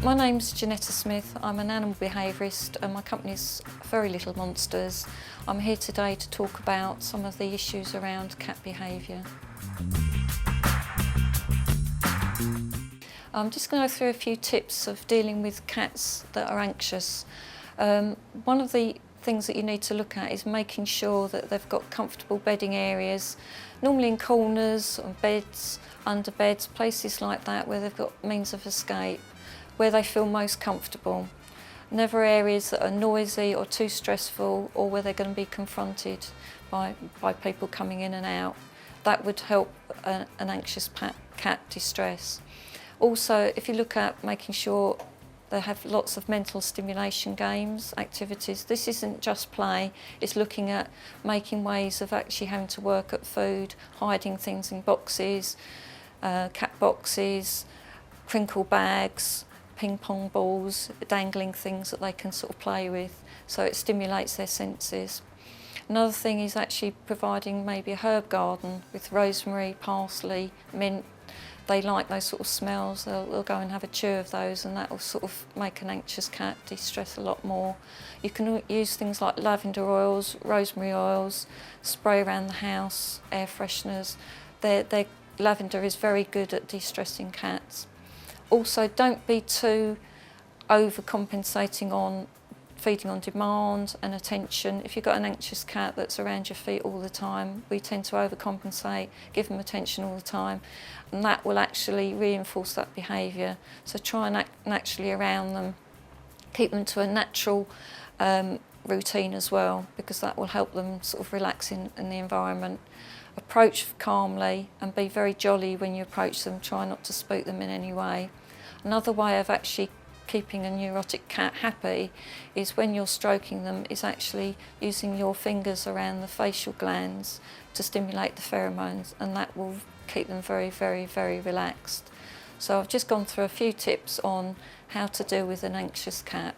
My name's Janetta Smith. I'm an animal behaviourist and my company's Very Little Monsters. I'm here today to talk about some of the issues around cat behaviour. I'm just going to go through a few tips of dealing with cats that are anxious. One of the things that you need to look at is making sure that they've got comfortable bedding areas, normally in corners, on beds, under beds, places like that where they've got means of escape, where they feel most comfortable. Never areas that are noisy or too stressful or where they're going to be confronted by people coming in and out. That would help an anxious cat distress. Also, if you look at making sure they have lots of mental stimulation games, activities. This isn't just play, it's looking at making ways of actually having to work at food, hiding things in boxes, cat boxes, crinkle bags, ping pong balls, dangling things that they can sort of play with, so it stimulates their senses. Another thing is actually providing maybe a herb garden with rosemary, parsley, mint. They like those sort of smells, they'll go and have a chew of those, and that will sort of make an anxious cat de-stress a lot more. You can use things like lavender oils, rosemary oils, spray around the house, air fresheners. Their lavender is very good at de-stressing cats. Also, don't be too overcompensating on feeding on demand and attention. If you've got an anxious cat that's around your feet all the time, we tend to overcompensate, give them attention all the time, and that will actually reinforce that behaviour. So try and act naturally around them. Keep them to a natural routine as well, because that will help them sort of relax in the environment. Approach calmly and be very jolly when you approach them. Try not to spook them in any way. Another way of actually keeping a neurotic cat happy is when you're stroking them is actually using your fingers around the facial glands to stimulate the pheromones, and that will keep them very, very, very relaxed. So I've just gone through a few tips on how to deal with an anxious cat.